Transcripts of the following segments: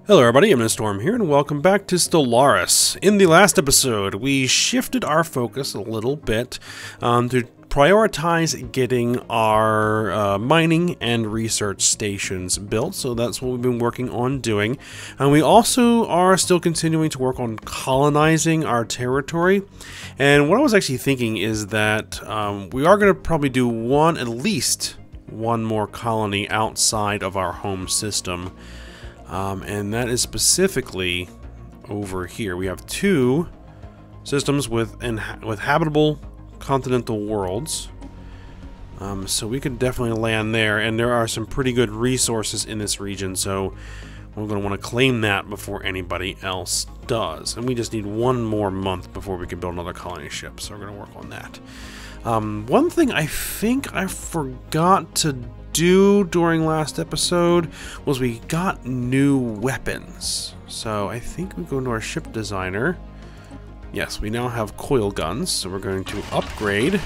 Hello everybody, I'm Storm here, and welcome back to Stellaris. In the last episode, we shifted our focus a little bit to prioritize getting our mining and research stations built, so that's what we've been working on doing. And we also are still continuing to work on colonizing our territory. And what I was actually thinking is that we are going to probably do at least one more colony outside of our home system. And that is specifically over here. We have two systems with habitable continental worlds. So we could definitely land there, and there are some pretty good resources in this region, so we're going to want to claim that before anybody else does. And we just need one more month before we can build another colony ship, so we're going to work on that. One thing I think I forgot to do during last episode was we got new weapons. So I think we go into our ship designer. Yes, we now have coil guns, so we're going to upgrade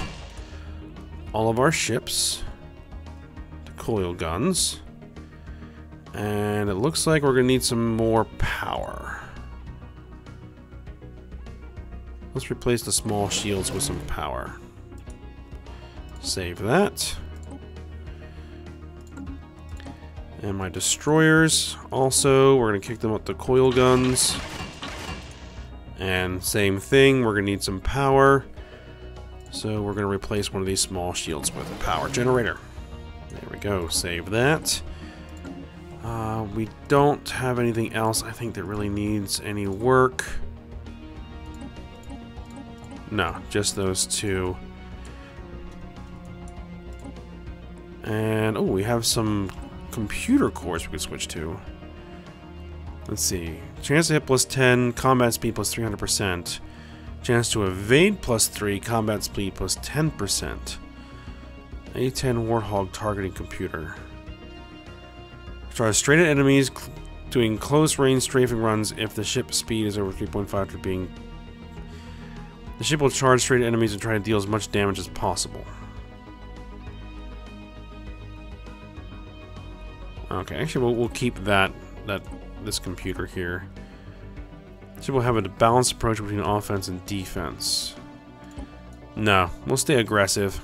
all of our ships to coil guns. And it looks like we're going to need some more power. Let's replace the small shields with some power. Save that. And my destroyers, also, we're going to kick them up to coil guns. And same thing, we're going to need some power. So we're going to replace one of these small shields with a power generator. There we go, save that. We don't have anything else, I think, that really needs any work. No, just those two. And, oh, we have some computer cores we could switch to. Let's see. Chance to hit plus 10, combat speed plus 300%. Chance to evade plus 3, combat speed plus 10%. A10 Warthog targeting computer. Charge straight at enemies, doing close range strafing runs if the ship speed is over 3.5 after being... The ship will charge straight at enemies and try to deal as much damage as possible. Okay, actually we'll keep this computer here. So we'll have a balanced approach between offense and defense. No, we'll stay aggressive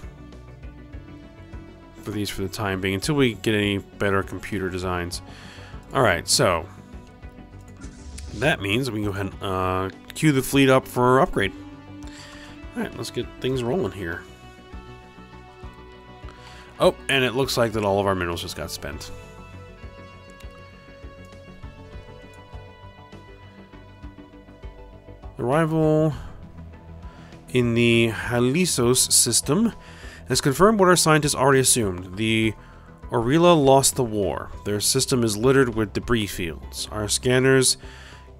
for these for the time being until we get any better computer designs. Alright, so that means we can go ahead and queue the fleet up for upgrade. Alright, let's get things rolling here. Oh, and it looks like that all of our minerals just got spent. Arrival in the Halisos system has confirmed what our scientists already assumed. The Orila lost the war. Their system is littered with debris fields. Our scanners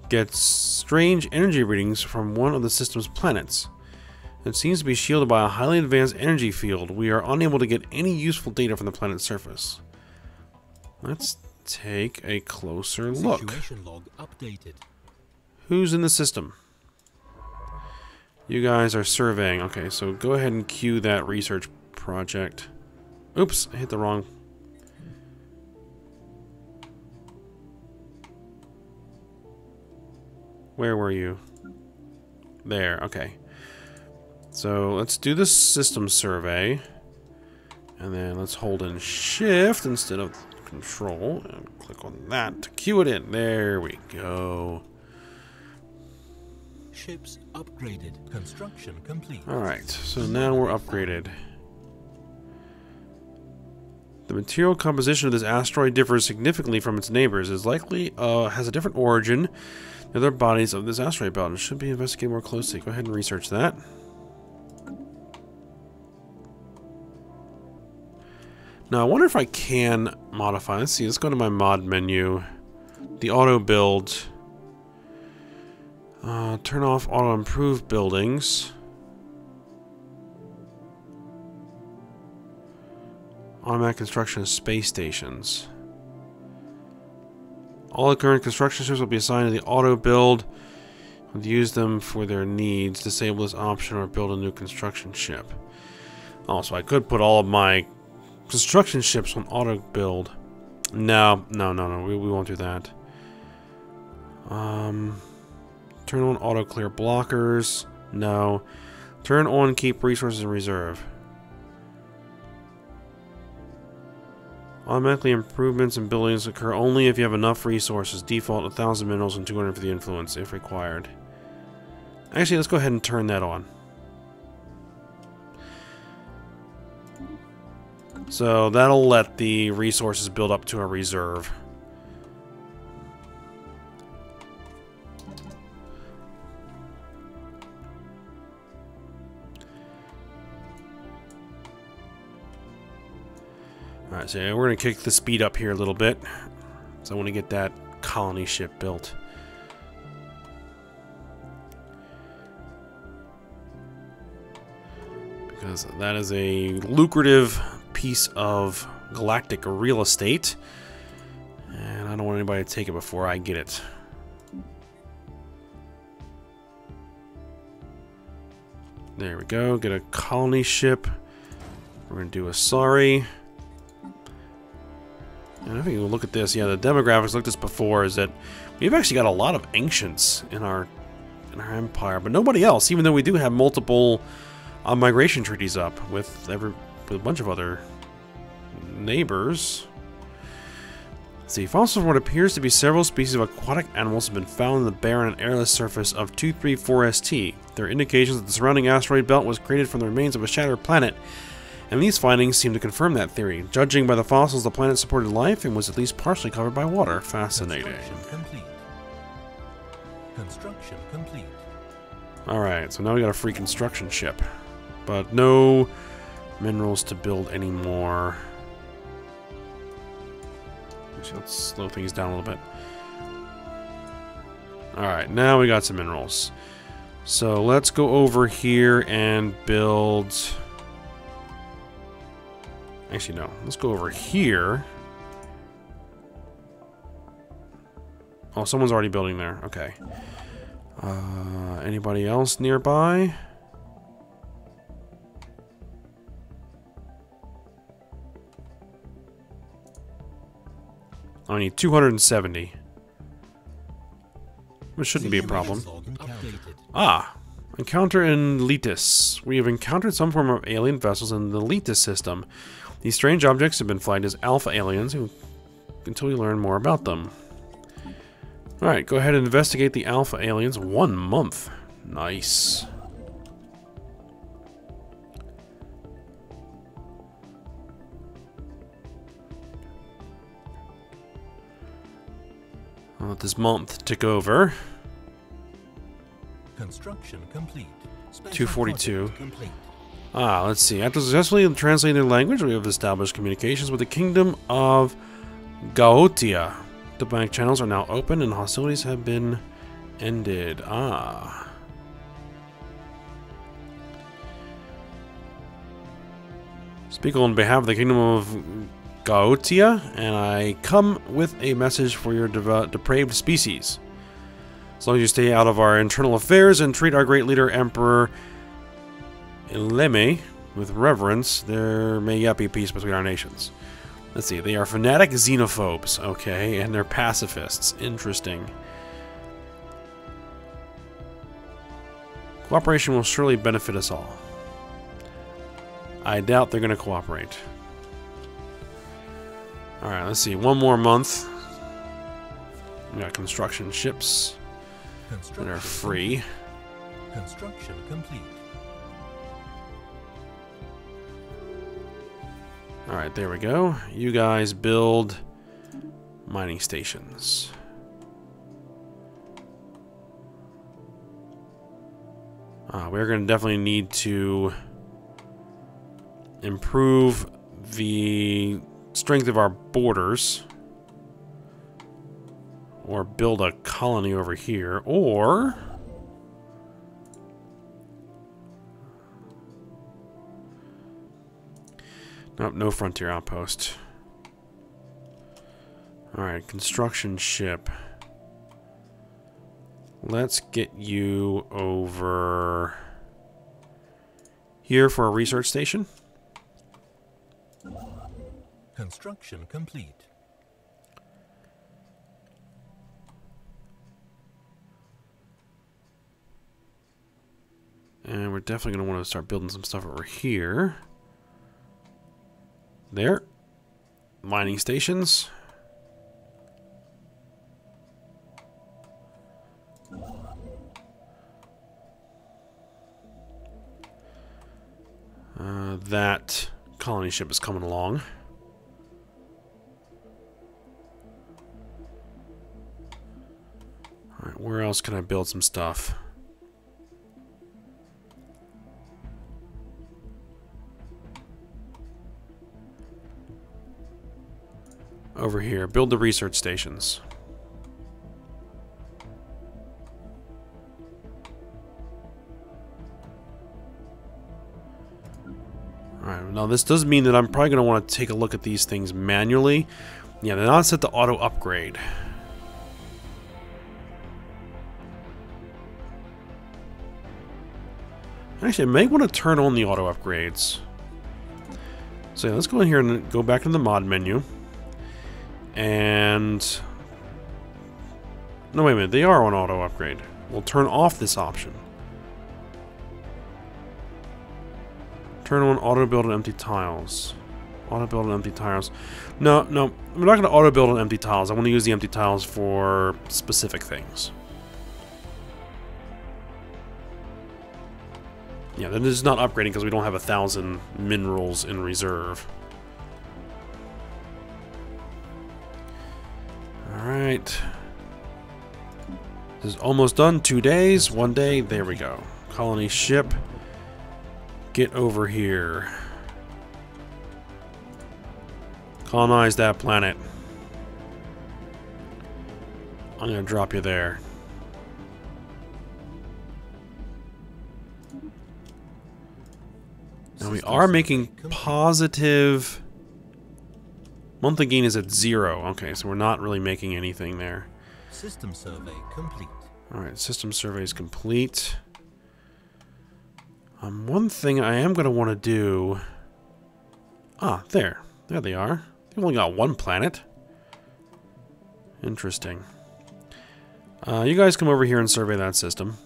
get strange energy readings from one of the system's planets. It seems to be shielded by a highly advanced energy field. We are unable to get any useful data from the planet's surface. Let's take a closer look. Situation log updated. Who's in the system? You guys are surveying. Okay, so go ahead and queue that research project. Oops, I hit the wrong. Where were you? There, okay. So let's do the system survey. And then let's hold in shift instead of control. And click on that to queue it in. There we go. Ships upgraded. Construction complete. Alright, so now we're upgraded. The material composition of this asteroid differs significantly from its neighbors. It is likely has a different origin than other bodies of this asteroid belt. It should be investigated more closely. Go ahead and research that. Now I wonder if I can modify. Let's see, let's go to my mod menu. The auto build. Turn off auto improve buildings. Automatic construction of space stations. All the current construction ships will be assigned to the auto build. We'll use them for their needs. Disable this option or build a new construction ship. Also, I could put all of my construction ships on auto build. No, we won't do that. Turn on auto clear blockers. No. Turn on keep resources in reserve. Automatically improvements in buildings occur only if you have enough resources. Default 1,000 minerals and 250 influence if required. Actually, let's go ahead and turn that on. So that'll let the resources build up to a reserve. Alright, so we're going to kick the speed up here a little bit. So I want to get that colony ship built. Because that is a lucrative piece of galactic real estate. And I don't want anybody to take it before I get it. There we go. Get a colony ship. We're going to do a sorry. And I think we'll look at this. Yeah, the demographics, looked at this before, is that we've actually got a lot of ancients in our empire, but nobody else, even though we do have multiple migration treaties up with a bunch of other neighbors. Let's see, fossils from what appears to be several species of aquatic animals have been found in the barren and airless surface of 234 ST. There are indications that the surrounding asteroid belt was created from the remains of a shattered planet, and these findings seem to confirm that theory. Judging by the fossils, the planet supported life and was at least partially covered by water. Fascinating. Construction complete. Alright, so now we got a free construction ship. But no minerals to build anymore. Actually, let's slow things down a little bit. Alright, now we got some minerals. So let's go over here and build... Actually, no. Let's go over here. Oh, someone's already building there. Okay. Anybody else nearby? I need 270. Which shouldn't be a problem. Ah! Encounter in Letis. We have encountered some form of alien vessels in the Letis system. These strange objects have been flagged as alpha aliens until we learn more about them. Alright, go ahead and investigate the alpha aliens. 1 month. Nice. I'll let this month tick over. Construction complete. 242. Complete. Ah, let's see. After successfully translating the language, we have established communications with the Kingdom of Gaotia. Diplomatic channels are now open and hostilities have been ended. Ah. Speak on behalf of the Kingdom of Gaotia, and I come with a message for your depraved species. As long as you stay out of our internal affairs and treat our great leader, Emperor Ileme, with reverence, there may yet be peace between our nations. Let's see, they are fanatic xenophobes, okay, and they're pacifists. Interesting. Cooperation will surely benefit us all. I doubt they're going to cooperate. Alright, let's see, 1 more month. We got construction ships that are free. Construction complete. Alright, there we go. You guys build mining stations. We're going to definitely need to improve the strength of our borders. Or build a colony over here. Or... Nope, no frontier outpost. Alright, construction ship. Let's get you over here for a research station. Construction complete. we're definitely going to want to start building some stuff over here. There. Mining stations. That colony ship is coming along. Alright, where else can I build some stuff? Over here, build the research stations. Alright, now this does mean that I'm probably going to want to take a look at these things manually. Yeah, they're not set to auto upgrade. Actually, I may want to turn on the auto upgrades. So yeah, let's go in here and go back to the mod menu. And... no, wait a minute. They are on auto upgrade. We'll turn off this option. Turn on auto build on empty tiles. Auto build on empty tiles. No, no. We're not going to auto build on empty tiles. I want to use the empty tiles for specific things. Yeah, then this is not upgrading because we don't have 1,000 minerals in reserve. Alright. This is almost done. 2 days. 1 day. There we go. Colony ship. Get over here. Colonize that planet. I'm gonna drop you there. Now we are making positive... monthly gain is at 0. Okay, so we're not really making anything there. System survey complete. Alright, system survey is complete. One thing I am going to want to do... ah, there. There they are. They've only got 1 planet. Interesting. You guys come over here and survey that system.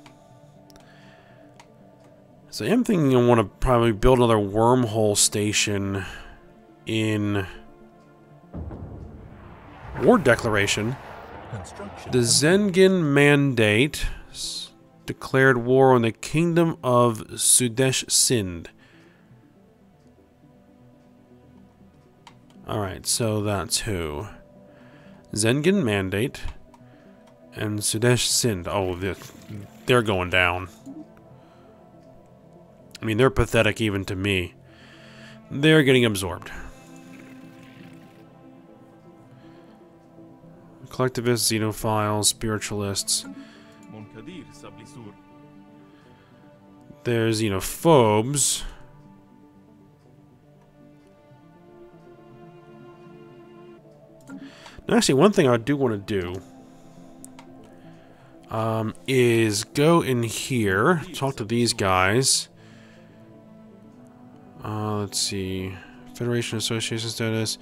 So I am thinking I want to probably build another wormhole station in War Declaration. The Zengen Mandate declared war on the Kingdom of Sudesh Sind. Alright, so that's who? Zengen Mandate and Sudesh Sind. Oh, they're going down. I mean, they're pathetic even to me. They're getting absorbed. Collectivists, xenophiles, spiritualists. There's xenophobes. Now, actually, one thing I do want to do is go in here, talk to these guys. Let's see. Federation Association status.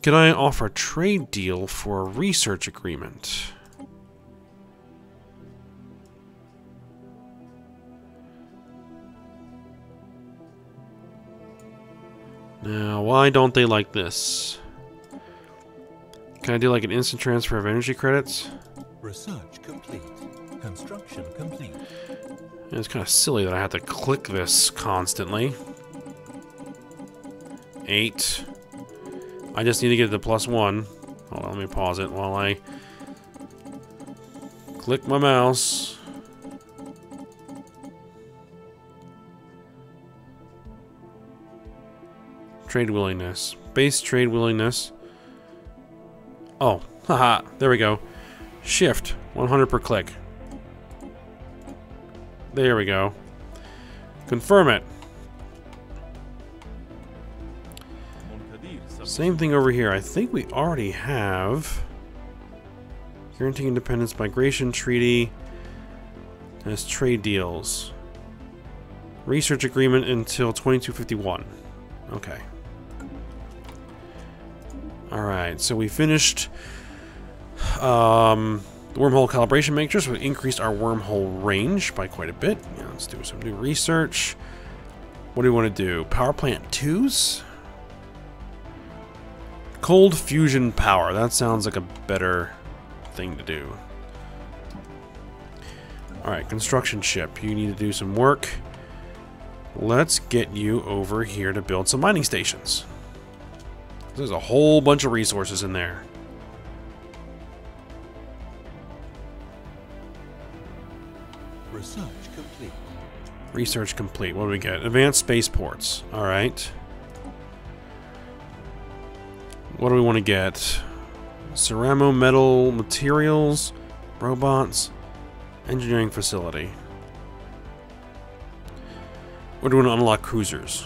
Can I offer a trade deal for a research agreement? Now, why don't they like this? Can I do like an instant transfer of energy credits? Research complete. Construction complete. It's kind of silly that I have to click this constantly. 8. I just need to get the +1. Hold on, let me pause it while I click my mouse. Trade willingness. Base trade willingness. Oh, haha, there we go. Shift, 100 per click. There we go. Confirm it. Same thing over here. I think we already have guaranteeing independence, migration treaty, as trade deals. Research agreement until 2251. Okay. Alright, so we finished the The wormhole calibration matrix will increase our wormhole range by quite a bit. Yeah, let's do some new research. What do we want to do? Power plant 2s? Cold fusion power. That sounds like a better thing to do. Alright, construction ship. You need to do some work. Let's get you over here to build some mining stations. There's a whole bunch of resources in there. Research complete. Research complete. What do we get? Advanced spaceports. Alright. What do we want to get? Ceramo metal materials, robots, engineering facility. We're doing unlock cruisers.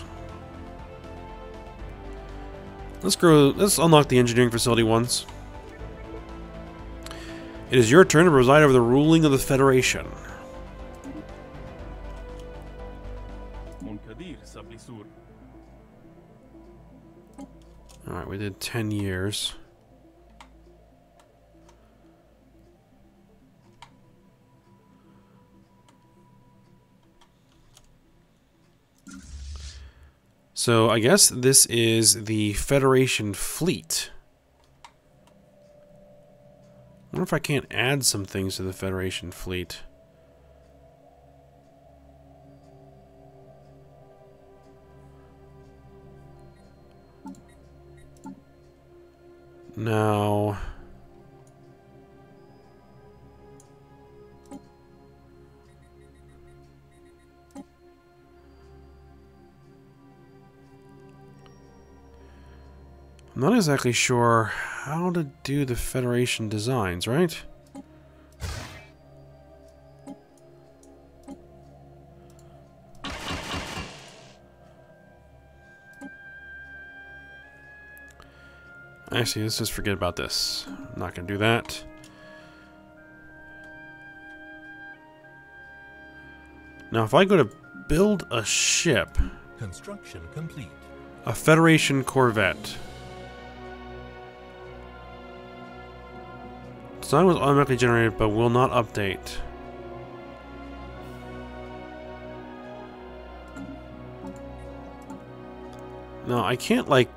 Let's unlock the engineering facility once. It is your turn to preside over the ruling of the Federation. Alright, we did 10 years. So, I guess this is the Federation fleet. I wonder if I can't add some things to the Federation fleet. Now, I'm not exactly sure how to do the Federation designs, right? Actually, let's just forget about this. I'm not going to do that. Now, if I go to build a ship, Construction complete. a Federation corvette. Design was automatically generated but will not update. No, I can't, like...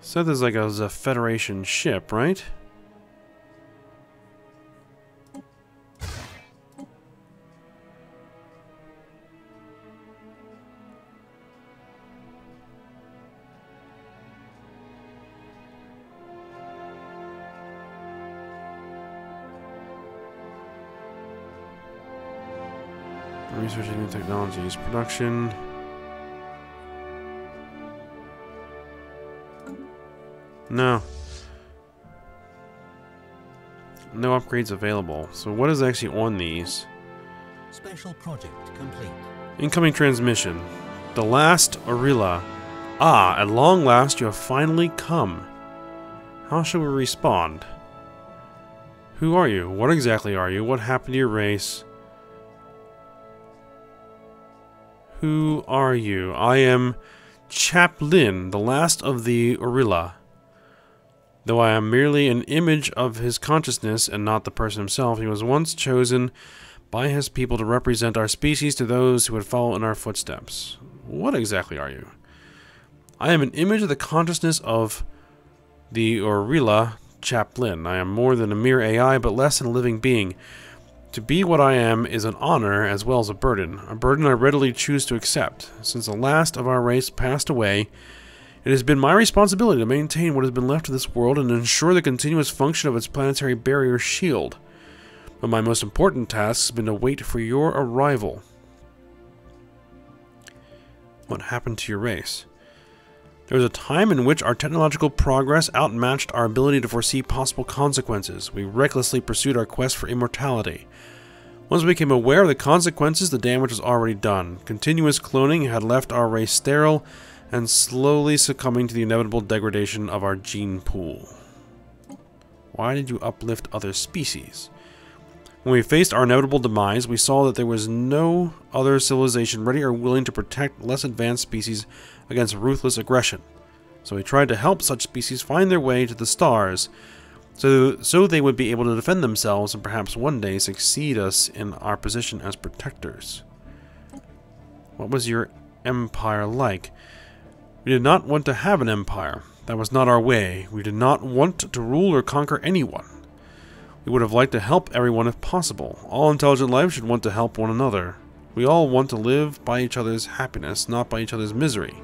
Said there's like a Federation ship, right? Researching new technologies. Production. No. No upgrades available. So what is actually on these? Special project complete. Incoming transmission. The last Orila. Ah, at long last you have finally come. How shall we respond? Who are you? What exactly are you? What happened to your race? Who are you? I am Chaplin, the last of the Orila. Though I am merely an image of his consciousness and not the person himself, he was once chosen by his people to represent our species to those who would follow in our footsteps. What exactly are you? I am an image of the consciousness of the Orila Chaplin. I am more than a mere AI, but less than a living being. To be what I am is an honor as well as a burden I readily choose to accept. Since the last of our race passed away, it has been my responsibility to maintain what has been left of this world and ensure the continuous function of its planetary barrier shield. But my most important task has been to wait for your arrival. What happened to your race? There was a time in which our technological progress outmatched our ability to foresee possible consequences. We recklessly pursued our quest for immortality. Once we became aware of the consequences, the damage was already done. Continuous cloning had left our race sterile and slowly succumbing to the inevitable degradation of our gene pool. Why did you uplift other species? When we faced our inevitable demise, we saw that there was no other civilization ready or willing to protect less advanced species against ruthless aggression. So we tried to help such species find their way to the stars, so they would be able to defend themselves and perhaps one day succeed us in our position as protectors. What was your empire like? We did not want to have an empire. That was not our way. We did not want to rule or conquer anyone. We would have liked to help everyone if possible. All intelligent life should want to help one another. We all want to live by each other's happiness, not by each other's misery.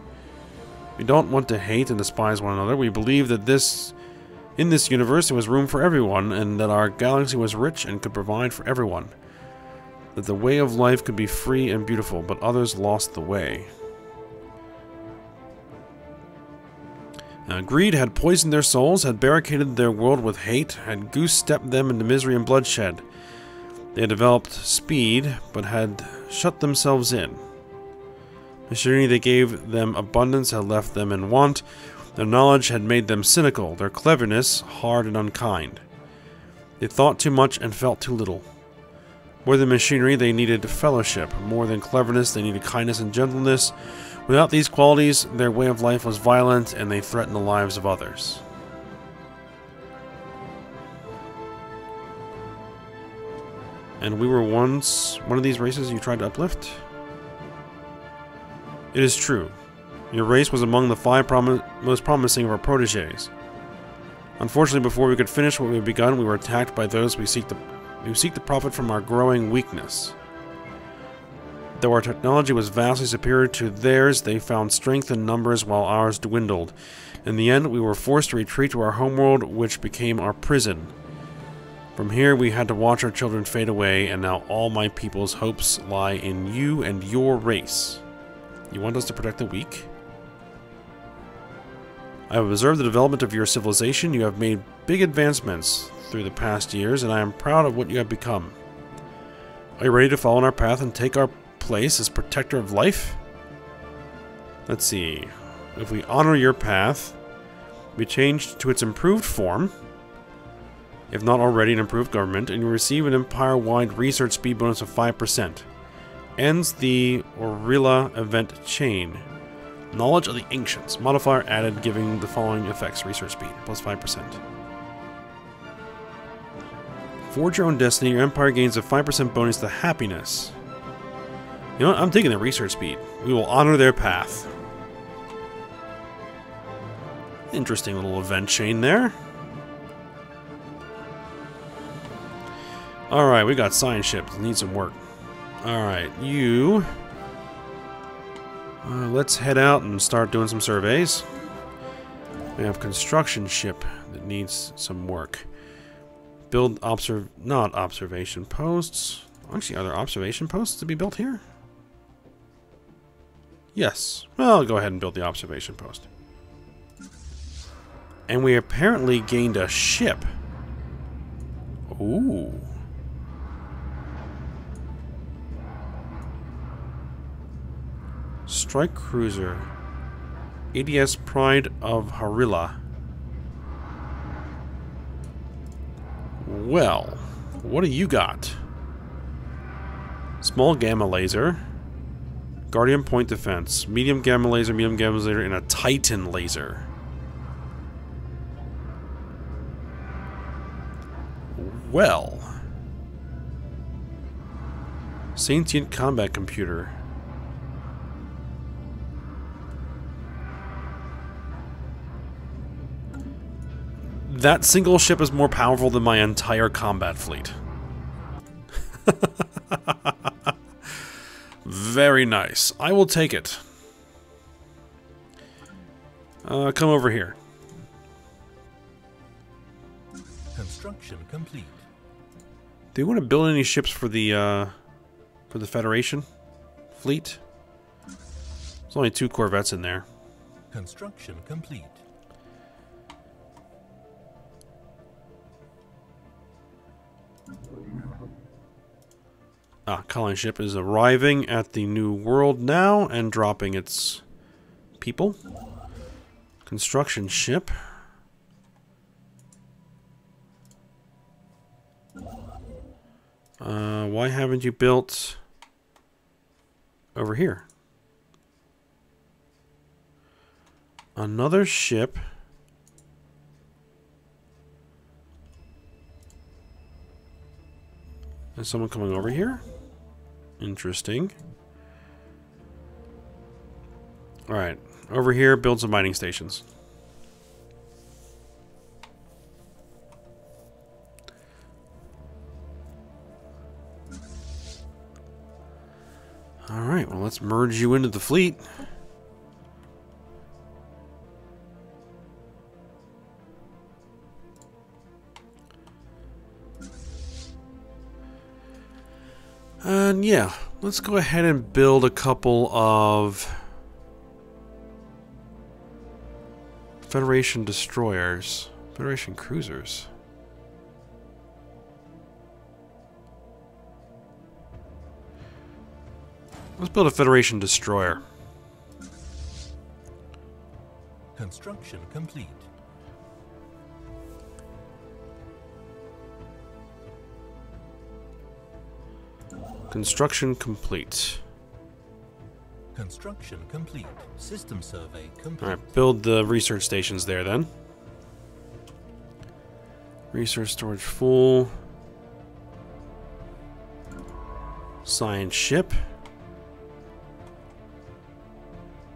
We don't want to hate and despise one another. We believe that in this universe there was room for everyone, and that our galaxy was rich and could provide for everyone. That the way of life could be free and beautiful, but others lost the way. Greed had poisoned their souls, had barricaded their world with hate, had goose-stepped them into misery and bloodshed. They had developed speed, but had shut themselves in. Machinery that gave them abundance had left them in want. Their knowledge had made them cynical, their cleverness hard and unkind. They thought too much and felt too little. More than machinery, they needed fellowship. More than cleverness, they needed kindness and gentleness. Without these qualities, their way of life was violent, and they threatened the lives of others. And we were once one of these races you tried to uplift? It is true. Your race was among the 5 most promising of our protégés. Unfortunately, before we could finish what we had begun, we were attacked by those who seek to profit from our growing weakness. Though our technology was vastly superior to theirs, they found strength in numbers while ours dwindled. In the end, we were forced to retreat to our homeworld, which became our prison. From here, we had to watch our children fade away, and now all my people's hopes lie in you and your race. You want us to protect the weak? I have observed the development of your civilization. You have made big advancements through the past years, and I am proud of what you have become. Are you ready to follow in our path and take our place as protector of life? Let's see. If we honor your path, we change to its improved form, if not already an improved government, and you receive an empire-wide research speed bonus of 5%. Ends the Orila event chain. Knowledge of the Ancients. Modifier added, giving the following effects. Research speed, plus 5%. Forge your own destiny. Your empire gains a 5% bonus to happiness. You know what? I'm taking the research speed. We will honor their path. Interesting little event chain there. Alright, we got science ships. Need some work. Alright, you... let's head out and start doing some surveys. We have construction ship that needs some work. Build not observation posts. Actually, are there observation posts to be built here? Yes. Well, I'll go ahead and build the observation post. And we apparently gained a ship. Ooh. Strike cruiser. ADS Pride of Orila. Well, what do you got? Small gamma laser. Guardian point defense. Medium gamma laser, and a Titan laser. Well. Sentient combat computer. That single ship is more powerful than my entire combat fleet. Very nice. I will take it. Come over here. Construction complete. Do you want to build any ships for the Federation fleet? There's only 2 corvettes in there. Construction complete. Colony ship is arriving at the new world now and dropping its people. Construction ship. Why haven't you built over here? Another ship. Is someone coming over here? Interesting. Alright. Over here, build some mining stations. Alright, well, let's merge you into the fleet. And yeah, let's go ahead and build a couple of Federation destroyers. Federation cruisers. Let's build a Federation destroyer. Construction complete. Construction complete. Construction complete. System survey complete. Alright, build the research stations there then. Research storage full. Science ship.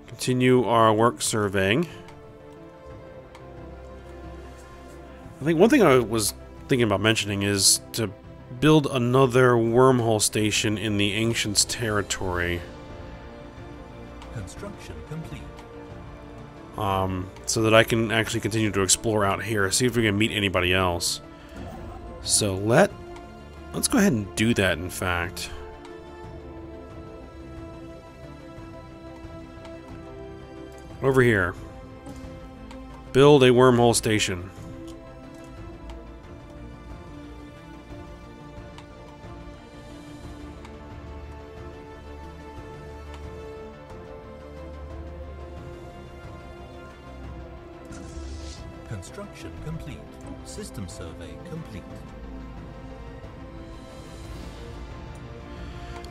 Continue our work surveying. I think one thing I was thinking about mentioning is to build another wormhole station in the Ancients' territory. Construction complete. So that I can actually continue to explore out here, see if we can meet anybody else. So let's go ahead and do that, in fact. Over here. Build a wormhole station. Construction complete. System survey complete.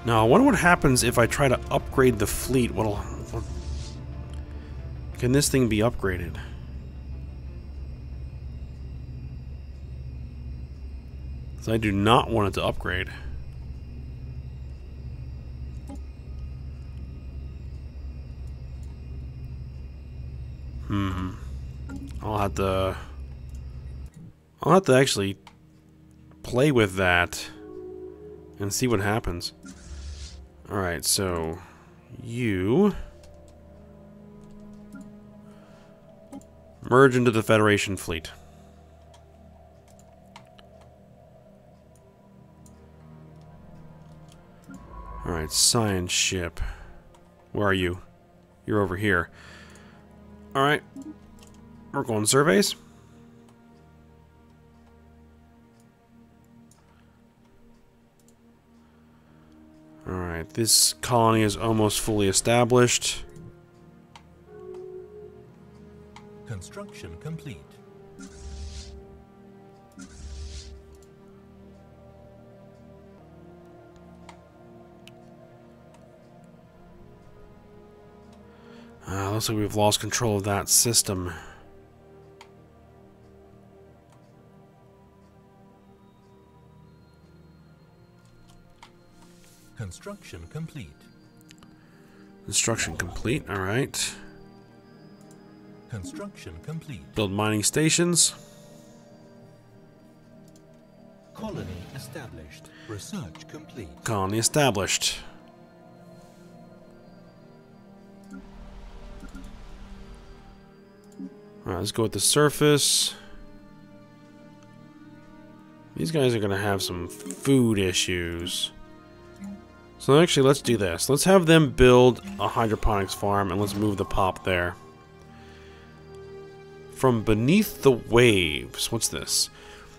Now, I wonder what happens if I try to upgrade the fleet. Can this thing be upgraded? So I do not want it to upgrade. I'll have to actually play with that and see what happens. Alright, so you merge into the Federation fleet. Alright, science ship. Where are you? You're over here. Alright. We're going surveys. Alright, this colony is almost fully established. Construction complete. Looks like we've lost control of that system. Construction complete. Construction complete, alright. Construction complete. Build mining stations. Colony established. Research complete. Colony established. Alright, let's go with the surface. These guys are going to have some food issues. So actually, let's do this. Let's have them build a hydroponics farm and let's move the pop there. From beneath the waves. What's this?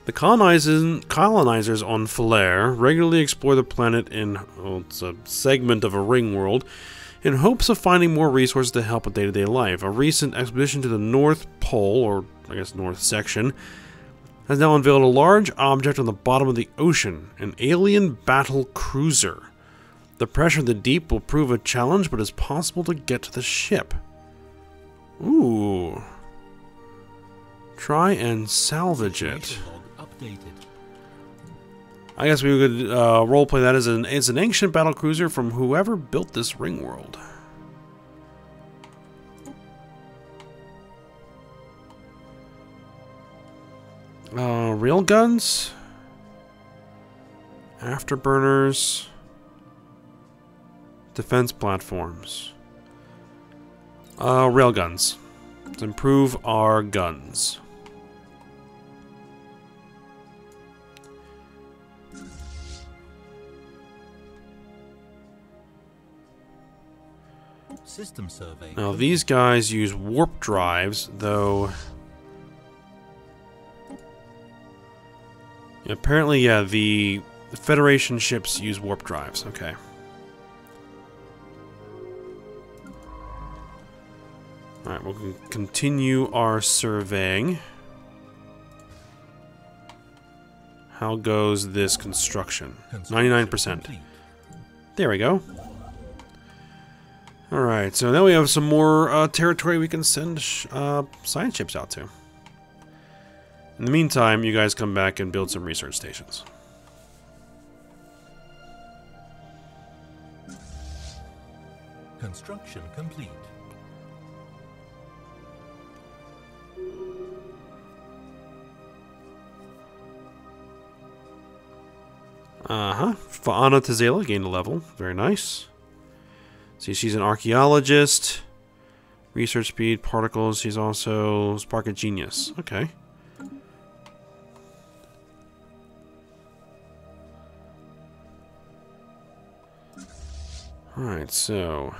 The colonizers on Flare regularly explore the planet in, it's a segment of a ring world, in hopes of finding more resources to help with day-to-day life. A recent expedition to the North Pole, or I guess North Section, has now unveiled a large object on the bottom of the ocean, an alien battle cruiser. The pressure of the deep will prove a challenge, but it's possible to get to the ship. Ooh. Try and salvage it. I guess we could roleplay that as an ancient battlecruiser from whoever built this ring world. Railguns, afterburners, defense platforms, railguns. Let's improve our guns. System survey. Now these guys use warp drives, though. Apparently, yeah, the Federation ships use warp drives. Okay. Alright, we'll continue our surveying. How goes this construction? 99%. There we go. Alright, so now we have some more territory we can send science ships out to. In the meantime, you guys come back and build some research stations. Construction complete. Faana Tazela gained a level. Very nice. See, she's an archaeologist. Research speed, particles. She's also Spark of Genius. Okay. Alright, so...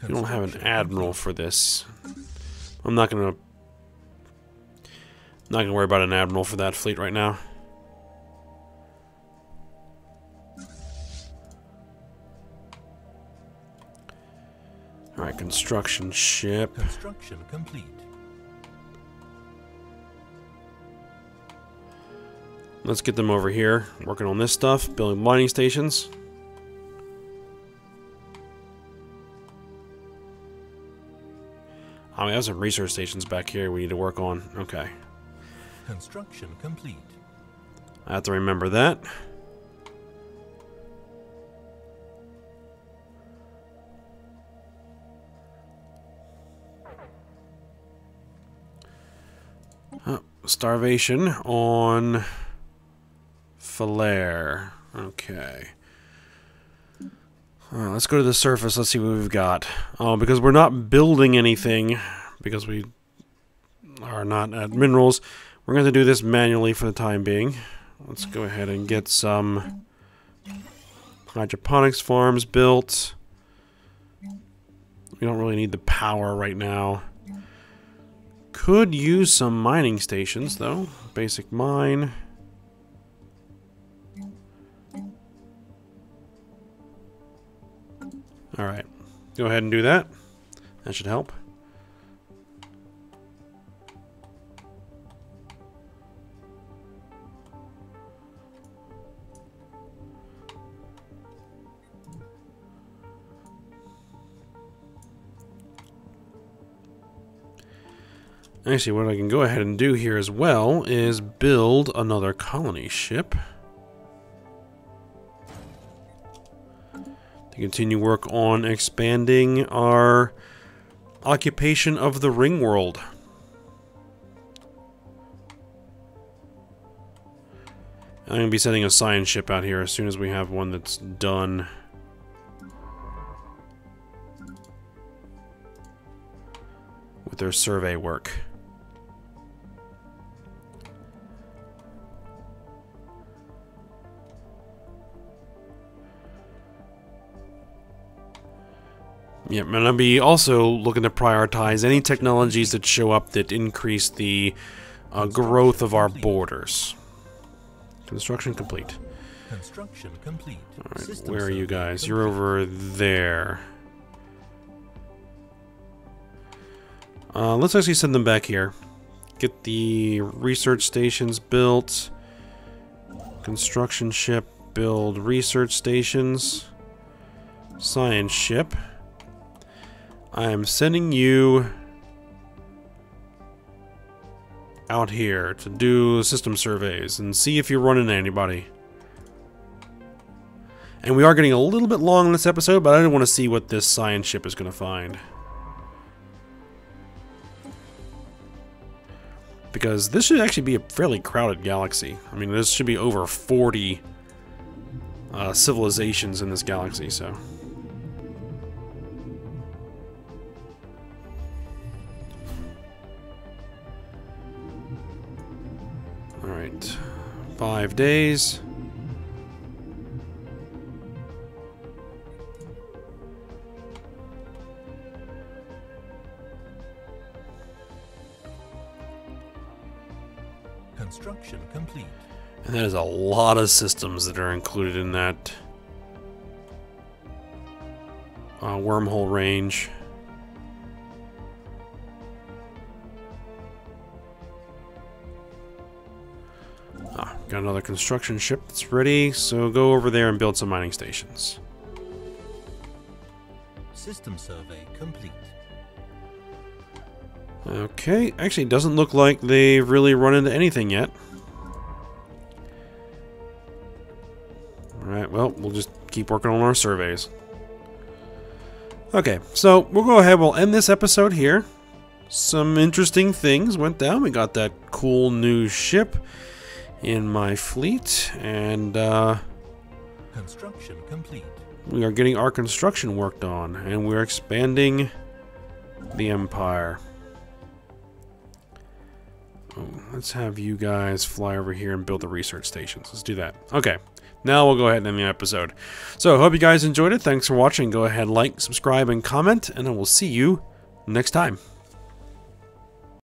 you don't have an admiral for this. I'm not gonna worry about an admiral for that fleet right now. Alright, construction ship. Construction complete. Let's get them over here, working on this stuff, building mining stations. Oh, we have some research stations back here we need to work on. Okay. Construction complete. I have to remember that. Oh, starvation on Falare. Okay. Let's go to the surface. Let's see what we've got. Oh, because we're not building anything, because we are not at minerals, we're going to do this manually for the time being. Let's go ahead and get some hydroponics farms built. We don't really need the power right now. Could use some mining stations, though. Basic mine. Alright, go ahead and do that. That should help. Actually, what I can go ahead and do here as well is build another colony ship. To continue work on expanding our occupation of the ring world. I'm going to be sending a science ship out here as soon as we have one that's done. With their survey work. Yep, and I'll be also looking to prioritize any technologies that show up that increase the growth of our borders. Construction complete. Construction complete. Alright, where are you guys? You're over there. Let's actually send them back here. Get the research stations built. Construction ship, build research stations, science ship. I am sending you out here to do system surveys and see if you're running anybody. And we are getting a little bit long in this episode, but I didn't want to see what this science ship is going to find. Because this should actually be a fairly crowded galaxy. I mean, this should be over 40 civilizations in this galaxy, so. Alright. 5 days. Construction complete. And that is a lot of systems that are included in that wormhole range. Got another construction ship that's ready, so go over there and build some mining stations. System survey complete. Okay, actually it doesn't look like they've really run into anything yet. Alright, well, we'll just keep working on our surveys. Okay, so we'll go ahead, we'll end this episode here. Some interesting things went down. We got that cool new ship in my fleet, and Construction complete. we are getting our construction worked on, and we're expanding the Empire. Oh, let's have you guys fly over here and build the research stations. Let's do that. Okay, now we'll go ahead and end the episode. So, hope you guys enjoyed it. Thanks for watching. Go ahead, like, subscribe, and comment, and I will see you next time.